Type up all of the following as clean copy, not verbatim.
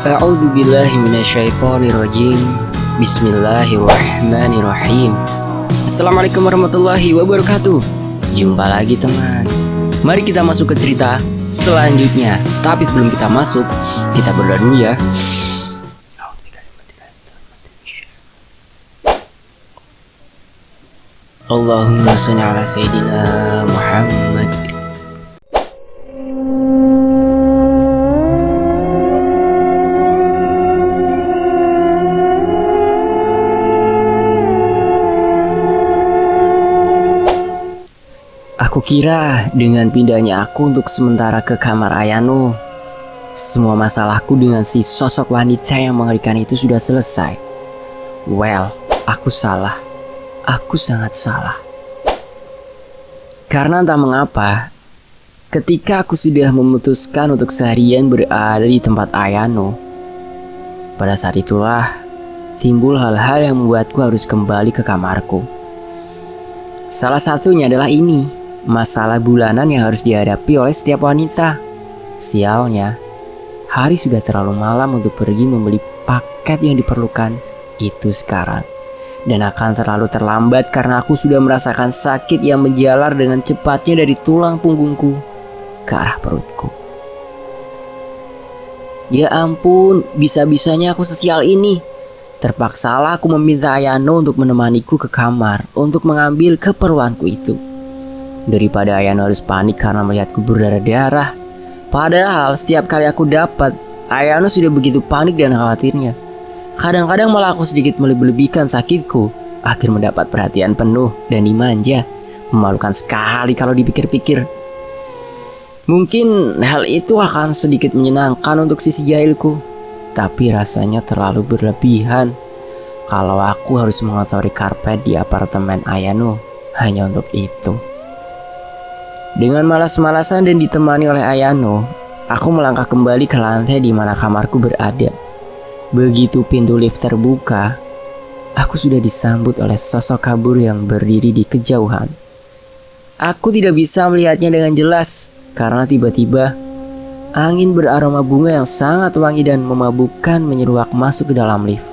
A'udzu billahi minasyaitonir rajim. Bismillahirrahmanirrahim. Assalamualaikum warahmatullahi wabarakatuh. Jumpa lagi teman. Mari kita masuk ke cerita selanjutnya. Tapi sebelum kita masuk, kita berdoa dulu ya. Allahumma shalli ala sayyidina Muhammad. Aku kira dengan pindahnya aku untuk sementara ke kamar Ayano, semua masalahku dengan si sosok wanita yang mengerikan itu sudah selesai. Well, aku salah. Aku sangat salah. Karena entah mengapa, ketika aku sudah memutuskan untuk seharian berada di tempat Ayano, pada saat itulah timbul hal-hal yang membuatku harus kembali ke kamarku. Salah satunya adalah ini. Masalah bulanan yang harus dihadapi oleh setiap wanita. Sialnya, hari sudah terlalu malam untuk pergi membeli paket yang diperlukan itu sekarang. Dan akan terlalu terlambat karena aku sudah merasakan sakit yang menjalar dengan cepatnya dari tulang punggungku ke arah perutku. Ya ampun, bisa-bisanya aku sesial ini. Terpaksalah aku meminta Ayano untuk menemaniku ke kamar untuk mengambil keperluanku itu. Daripada Ayano harus panik karena melihatku berdarah-darah. Padahal setiap kali aku dapat, Ayano sudah begitu panik dan khawatirnya. Kadang-kadang malah aku sedikit melebih-lebihkan sakitku agar mendapat perhatian penuh dan dimanja. Memalukan sekali kalau dipikir-pikir. Mungkin hal itu akan sedikit menyenangkan untuk sisi jahilku, tapi rasanya terlalu berlebihan kalau aku harus mengotori karpet di apartemen Ayano hanya untuk itu. Dengan malas-malasan dan ditemani oleh Ayano, aku melangkah kembali ke lantai di mana kamarku berada. Begitu pintu lift terbuka, aku sudah disambut oleh sosok kabur yang berdiri di kejauhan. Aku tidak bisa melihatnya dengan jelas karena tiba-tiba angin beraroma bunga yang sangat wangi dan memabukkan menyeruak masuk ke dalam lift.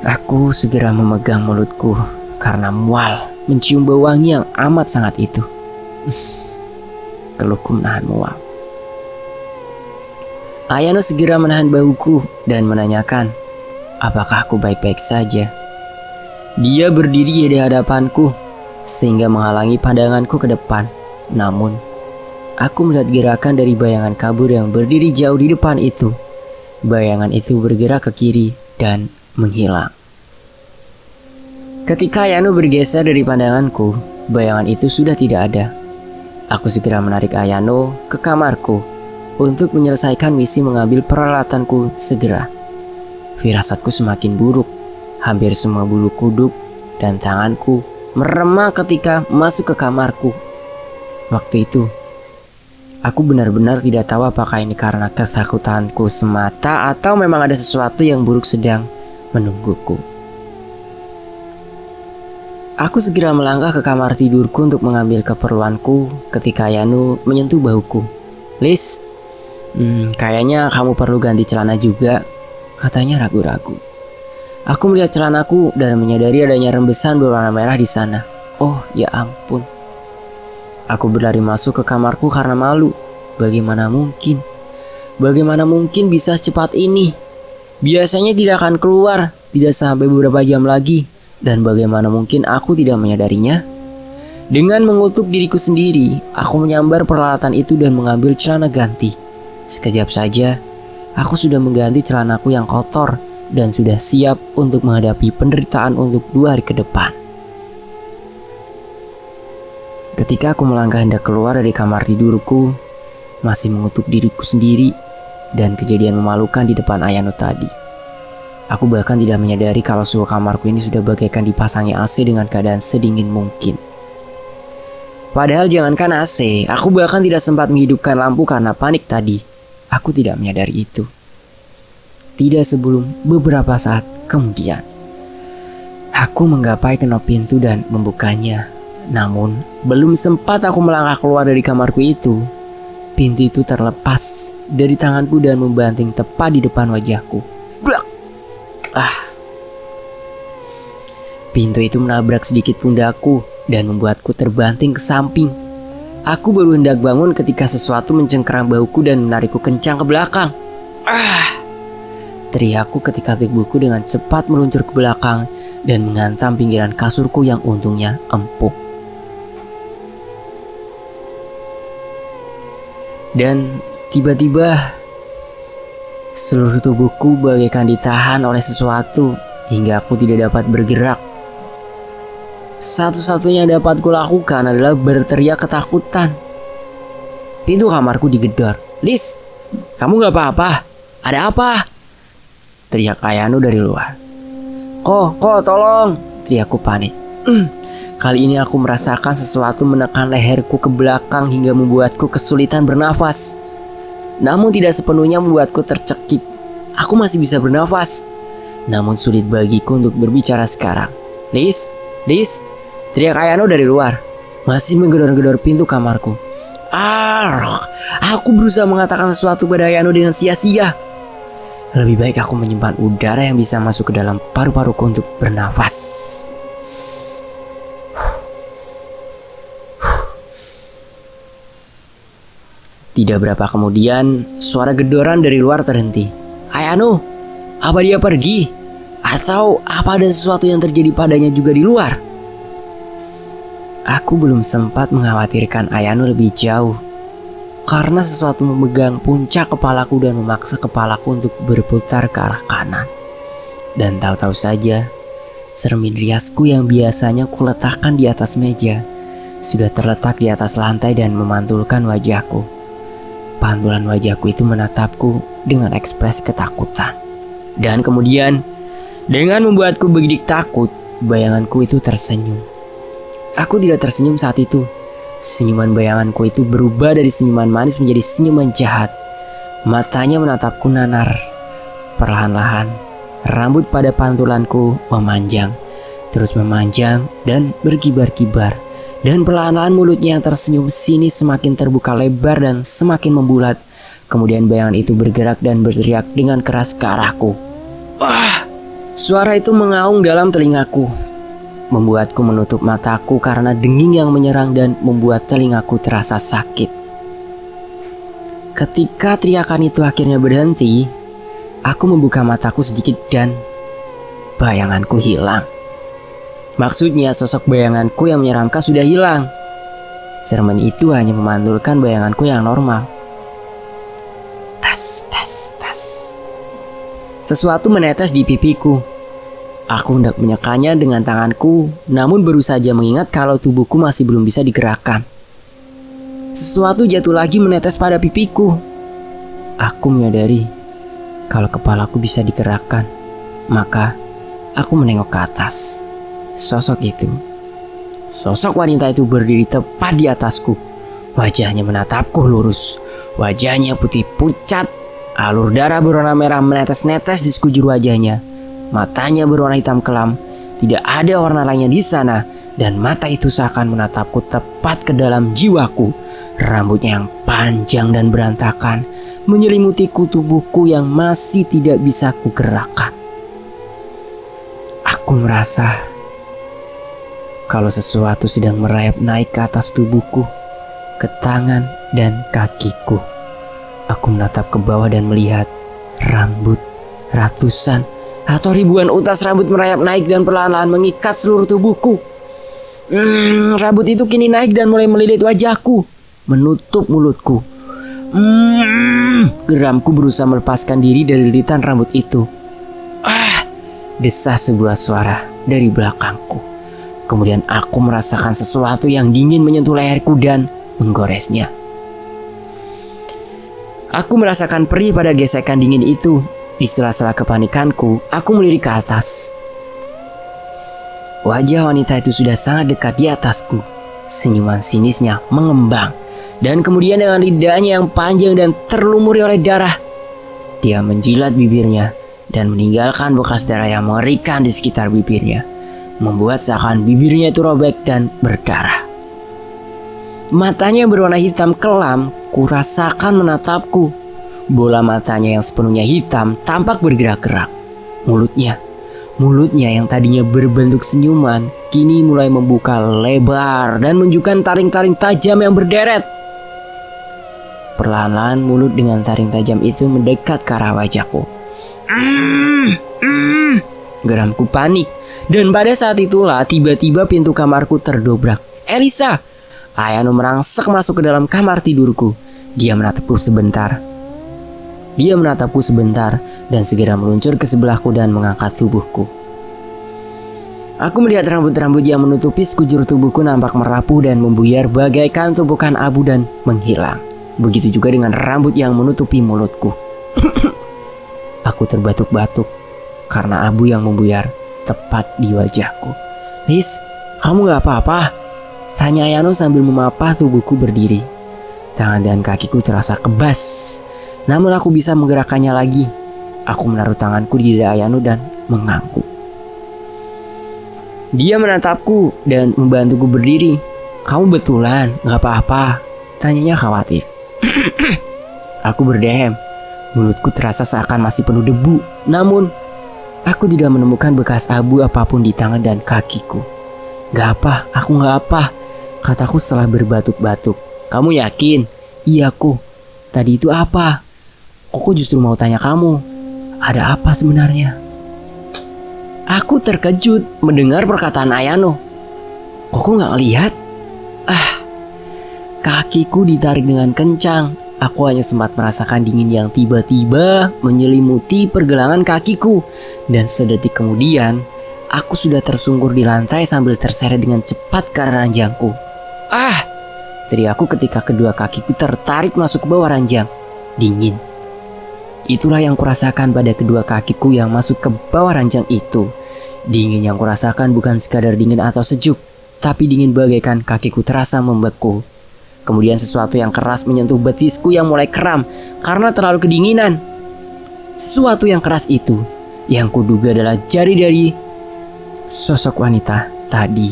Aku segera memegang mulutku karena mual mencium bau wangi yang amat sangat itu. Keluhku menahan mual. Ayano segera menahan bauku dan menanyakan apakah aku baik-baik saja. Dia berdiri di hadapanku sehingga menghalangi pandanganku ke depan. Namun, aku melihat gerakan dari bayangan kabur yang berdiri jauh di depan itu. Bayangan itu bergerak ke kiri dan menghilang. Ketika Ayano bergeser dari pandanganku, bayangan itu sudah tidak ada. Aku segera menarik Ayano ke kamarku untuk menyelesaikan misi mengambil peralatanku segera. Firasatku semakin buruk. Hampir semua bulu kuduk dan tanganku meremang ketika masuk ke kamarku. Waktu itu, aku benar-benar tidak tahu apakah ini karena ketakutanku semata atau memang ada sesuatu yang buruk sedang menungguku. Aku segera melangkah ke kamar tidurku untuk mengambil keperluanku ketika Ayano menyentuh bahuku. "Lis, kayaknya kamu perlu ganti celana juga," katanya ragu-ragu. Aku melihat celanaku dan menyadari adanya rembesan berwarna merah di sana. Oh, ya ampun. Aku berlari masuk ke kamarku karena malu. Bagaimana mungkin? Bagaimana mungkin bisa secepat ini? Biasanya tidak akan keluar, tidak sampai beberapa jam lagi. Dan bagaimana mungkin aku tidak menyadarinya? Dengan mengutuk diriku sendiri, aku menyambar peralatan itu dan mengambil celana ganti. Sekejap saja, aku sudah mengganti celanaku yang kotor dan sudah siap untuk menghadapi penderitaan untuk 2 hari ke depan. Ketika aku melangkah hendak keluar dari kamar tidurku, masih mengutuk diriku sendiri dan kejadian memalukan di depan Ayano tadi. Aku bahkan tidak menyadari kalau suhu kamarku ini sudah bagaikan dipasangi AC dengan keadaan sedingin mungkin. Padahal jangankan AC, aku bahkan tidak sempat menghidupkan lampu karena panik tadi. Aku tidak menyadari itu. Tidak sebelum beberapa saat kemudian. Aku menggapai kenop pintu dan membukanya. Namun, belum sempat aku melangkah keluar dari kamarku itu, pintu itu terlepas dari tanganku dan membanting tepat di depan wajahku. Brak! Pintu itu menabrak sedikit pundakku dan membuatku terbanting ke samping. Aku baru hendak bangun ketika sesuatu mencengkeram bahuku dan menarikku kencang ke belakang. Teriakku ketika tubuhku dengan cepat meluncur ke belakang dan menghantam pinggiran kasurku yang untungnya empuk. Dan tiba-tiba seluruh tubuhku bagaikan ditahan oleh sesuatu hingga aku tidak dapat bergerak. Satu-satunya yang dapat kulakukan adalah berteriak ketakutan. Pintu kamarku digedor. "Lis, kamu gak apa-apa? Ada apa?" teriak Ayano dari luar. Kok, tolong!" teriakku panik. Kali ini aku merasakan sesuatu menekan leherku ke belakang hingga membuatku kesulitan bernafas. Namun tidak sepenuhnya membuatku tercekik. Aku masih bisa bernafas. Namun sulit bagiku untuk berbicara sekarang. Lis, teriak Ayano dari luar, masih menggedor-gedor pintu kamarku. Aku berusaha mengatakan sesuatu pada Ayano dengan sia-sia. Lebih baik aku menyimpan udara yang bisa masuk ke dalam paru-paruku untuk bernafas. Tidak berapa kemudian, suara gedoran dari luar terhenti. Ayano, apa dia pergi? Atau apa ada sesuatu yang terjadi padanya juga di luar? Aku belum sempat mengkhawatirkan Ayano lebih jauh, karena sesuatu memegang puncak kepalaku dan memaksa kepalaku untuk berputar ke arah kanan. Dan tahu-tahu saja, cermin riasku yang biasanya kuletakkan di atas meja sudah terletak di atas lantai dan memantulkan wajahku. Pantulan wajahku itu menatapku dengan ekspresi ketakutan. Dan kemudian, dengan membuatku begitu takut, bayanganku itu tersenyum. Aku tidak tersenyum saat itu. Senyuman bayanganku itu berubah dari senyuman manis menjadi senyuman jahat. Matanya menatapku nanar. Perlahan-lahan, rambut pada pantulanku memanjang, terus memanjang dan berkibar-kibar. Dan perlahan-lahan mulutnya yang tersenyum sinis semakin terbuka lebar dan semakin membulat. Kemudian bayangan itu bergerak dan berteriak dengan keras ke arahku. Suara itu mengaung dalam telingaku, membuatku menutup mataku karena denging yang menyerang dan membuat telingaku terasa sakit. Ketika teriakan itu akhirnya berhenti, aku membuka mataku sedikit dan bayanganku hilang. Maksudnya sosok bayanganku yang menyeramkan sudah hilang. Cermin itu hanya memantulkan bayanganku yang normal. Tes. Sesuatu menetes di pipiku. Aku hendak menyekanya dengan tanganku, namun baru saja mengingat kalau tubuhku masih belum bisa digerakkan. Sesuatu jatuh lagi menetes pada pipiku. Aku menyadari kalau kepalaku bisa digerakkan. Maka aku menengok ke atas. Sosok wanita itu berdiri tepat di atasku. Wajahnya menatapku lurus. Wajahnya putih pucat. Alur darah berwarna merah menetes-netes di sekujur wajahnya. Matanya berwarna hitam kelam. Tidak ada warna lainnya di sana. Dan mata itu seakan menatapku tepat ke dalam jiwaku. Rambutnya yang panjang dan berantakan menyelimuti tubuhku yang masih tidak bisa kugerakkan. Aku merasa kalau sesuatu sedang merayap naik ke atas tubuhku, ke tangan dan kakiku. Aku menatap ke bawah dan melihat rambut ratusan atau ribuan utas rambut merayap naik dan perlahan-lahan mengikat seluruh tubuhku. Rambut itu kini naik dan mulai melilit wajahku, menutup mulutku. Geramku berusaha melepaskan diri dari lilitan rambut itu. Desah sebuah suara dari belakangku. Kemudian aku merasakan sesuatu yang dingin menyentuh leherku dan menggoresnya. Aku merasakan perih pada gesekan dingin itu. Di sela-sela kepanikanku, aku melirik ke atas. Wajah wanita itu sudah sangat dekat di atasku. Senyuman sinisnya mengembang. Dan kemudian dengan lidahnya yang panjang dan terlumuri oleh darah, dia menjilat bibirnya dan meninggalkan bekas darah yang mengerikan di sekitar bibirnya, membuat seakan bibirnya itu robek dan berdarah. Matanya yang berwarna hitam kelam kurasakan menatapku. Bola matanya yang sepenuhnya hitam tampak bergerak-gerak. Mulutnya yang tadinya berbentuk senyuman kini mulai membuka lebar dan menunjukkan taring-taring tajam yang berderet. Perlahan-lahan mulut dengan taring tajam itu mendekat ke arah wajahku. Geramku panik, dan pada saat itulah tiba-tiba pintu kamarku terdobrak. Elisa! Ayano merangsek masuk ke dalam kamar tidurku. Dia menatapku sebentar dan segera meluncur ke sebelahku dan mengangkat tubuhku. Aku melihat rambut-rambut yang menutupi sekujur tubuhku nampak merapuh dan membuyar bagaikan tumpukan abu dan menghilang. Begitu juga dengan rambut yang menutupi mulutku. Aku terbatuk-batuk karena abu yang membuyar tepat di wajahku. Lis, kamu gak apa-apa? Tanya Ayano sambil memapah tubuhku berdiri. Tangan dan kakiku terasa kebas, namun aku bisa menggerakkannya lagi. Aku menaruh tanganku di dada Ayano dan mengangguk. Dia menatapku dan membantuku berdiri. Kamu betulan gak apa-apa? Tanyanya khawatir. Aku berdehem. Mulutku terasa seakan masih penuh debu. Namun aku tidak menemukan bekas abu apapun di tangan dan kakiku. Gak apa, aku gak apa, kataku setelah berbatuk-batuk. Kamu yakin? Iya aku. Tadi itu apa? Aku justru mau tanya kamu. Ada apa sebenarnya? Aku terkejut mendengar perkataan Ayano. Kok gak ngelihat? Kakiku ditarik dengan kencang. Aku hanya sempat merasakan dingin yang tiba-tiba menyelimuti pergelangan kakiku. Dan sedetik kemudian, aku sudah tersungkur di lantai sambil terseret dengan cepat ke arah ranjangku. Teriakku ketika kedua kakiku tertarik masuk ke bawah ranjang. Dingin. Itulah yang kurasakan pada kedua kakiku yang masuk ke bawah ranjang itu. Dingin yang kurasakan bukan sekadar dingin atau sejuk, tapi dingin bagaikan kakiku terasa membeku. Kemudian sesuatu yang keras menyentuh betisku yang mulai kram karena terlalu kedinginan. Sesuatu yang keras itu yang kuduga adalah jari dari sosok wanita tadi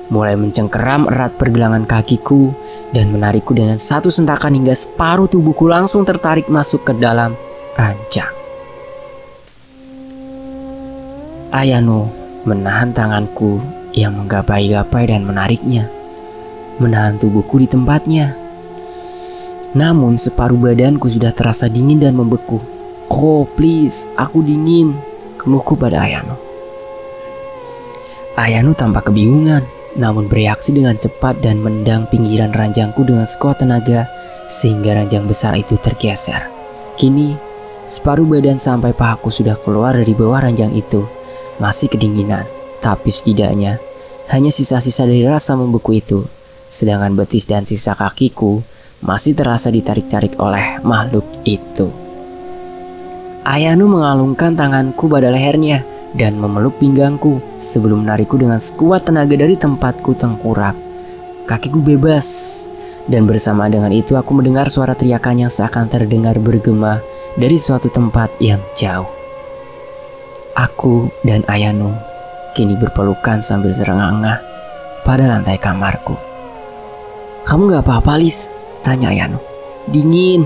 mulai mencengkeram erat pergelangan kakiku dan menarikku dengan satu sentakan hingga separuh tubuhku langsung tertarik masuk ke dalam ranjang. Ayano menahan tanganku yang menggapai-gapai dan menariknya, menahan tubuhku di tempatnya. Namun separuh badanku sudah terasa dingin dan membeku. Oh please, aku dingin, keluhku pada Ayano. Ayano tampak kebingungan, namun bereaksi dengan cepat dan mendang pinggiran ranjangku dengan sekuat tenaga sehingga ranjang besar itu tergeser. Kini separuh badan sampai pahaku sudah keluar dari bawah ranjang itu. Masih kedinginan, tapi setidaknya hanya sisa-sisa dari rasa membeku itu. Sedangkan betis dan sisa kakiku masih terasa ditarik-tarik oleh makhluk itu. Ayano mengalungkan tanganku pada lehernya dan memeluk pinggangku sebelum menarikku dengan sekuat tenaga dari tempatku tengkurap. Kakiku bebas, dan bersama dengan itu aku mendengar suara teriakan yang seakan terdengar bergema dari suatu tempat yang jauh. Aku dan Ayano kini berpelukan sambil terengah-engah pada lantai kamarku. Kamu gak apa-apa, Lis? Tanya Ayano. Dingin,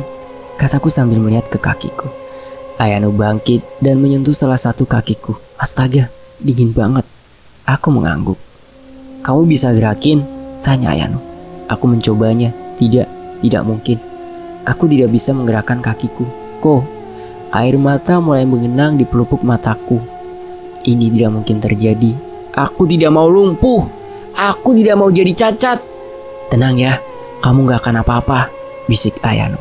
kataku sambil melihat ke kakiku. Ayano bangkit dan menyentuh salah satu kakiku. Astaga, dingin banget. Aku mengangguk. Kamu bisa gerakin? Tanya Ayano. Aku mencobanya. Tidak mungkin. Aku tidak bisa menggerakkan kakiku. Kok? Air mata mulai mengenang di pelupuk mataku. Ini tidak mungkin terjadi. Aku tidak mau lumpuh. Aku tidak mau jadi cacat. Tenang ya, kamu gak akan apa-apa, bisik Ayano.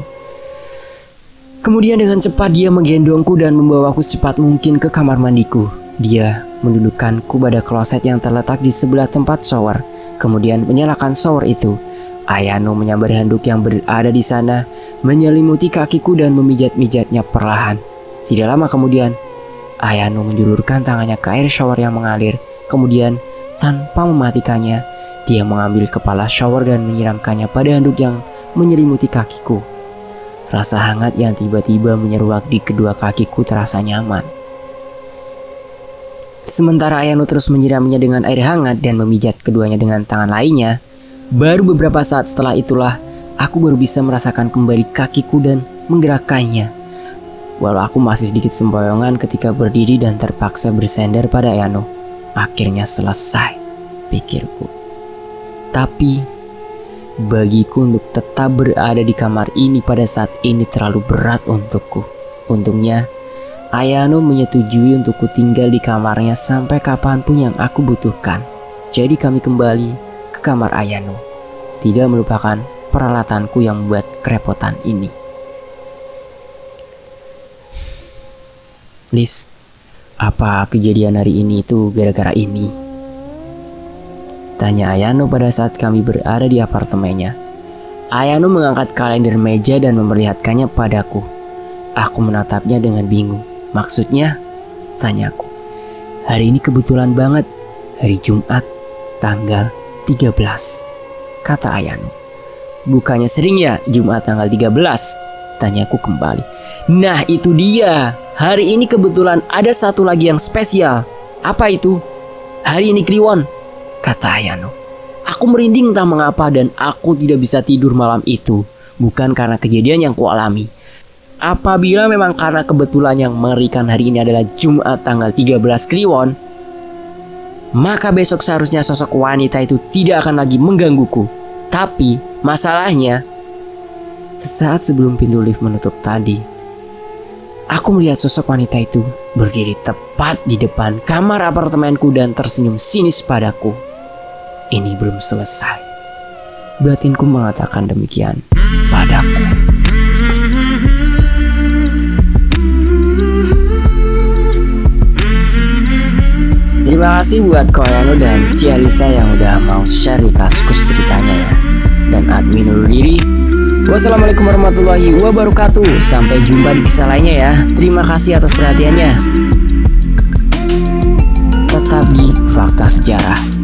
Kemudian dengan cepat dia menggendongku dan membawaku secepat mungkin ke kamar mandiku. Dia mendudukkanku pada kloset yang terletak di sebelah tempat shower. Kemudian menyalakan shower itu. Ayano menyambar handuk yang berada di sana, menyelimuti kakiku dan memijat-mijatnya perlahan. Tidak lama kemudian, Ayano menjulurkan tangannya ke air shower yang mengalir. Kemudian, tanpa mematikannya, dia mengambil kepala shower dan menyiramkannya pada handuk yang menyelimuti kakiku. Rasa hangat yang tiba-tiba menyeruak di kedua kakiku terasa nyaman. Sementara Ayano terus menyiramnya dengan air hangat dan memijat keduanya dengan tangan lainnya, baru beberapa saat setelah itulah aku baru bisa merasakan kembali kakiku dan menggerakkannya. Walau aku masih sedikit sempoyongan ketika berdiri dan terpaksa bersender pada Ayano. Akhirnya selesai, pikirku. Tapi bagiku untuk tetap berada di kamar ini pada saat ini terlalu berat untukku. Untungnya Ayano menyetujui untukku tinggal di kamarnya sampai kapanpun yang aku butuhkan. Jadi kami kembali ke kamar Ayano, tidak melupakan peralatanku yang membuat kerepotan ini. Lis, apa kejadian hari ini itu gara-gara ini? Tanya Ayano pada saat kami berada di apartemennya. Ayano mengangkat kalender meja dan memperlihatkannya padaku. Aku menatapnya dengan bingung. Maksudnya? Tanyaku. Hari ini kebetulan banget, hari Jumat, tanggal 13, kata Ayano. Bukannya sering ya Jumat tanggal 13? Tanyaku kembali. Nah itu dia, hari ini kebetulan ada satu lagi yang spesial. Apa itu? Hari ini Kliwon, kata Ayano. Aku merinding entah mengapa dan aku tidak bisa tidur malam itu. Bukan karena kejadian yang kualami. Apabila memang karena kebetulan yang mengerikan hari ini adalah Jumat tanggal 13 Kliwon, maka besok seharusnya sosok wanita itu tidak akan lagi menggangguku. Tapi masalahnya, sesaat sebelum pintu lift menutup tadi, aku melihat sosok wanita itu berdiri tepat di depan kamar apartemenku dan tersenyum sinis padaku. Ini belum selesai. Batinku mengatakan demikian padaku. Terima kasih buat Koyano dan Cialisa yang udah mau share di Kaskus ceritanya ya. Dan admin undur diri. Wassalamualaikum warahmatullahi wabarakatuh. Sampai jumpa di kisah lainnya ya. Terima kasih atas perhatiannya. Tetap di Fakta Sejarah.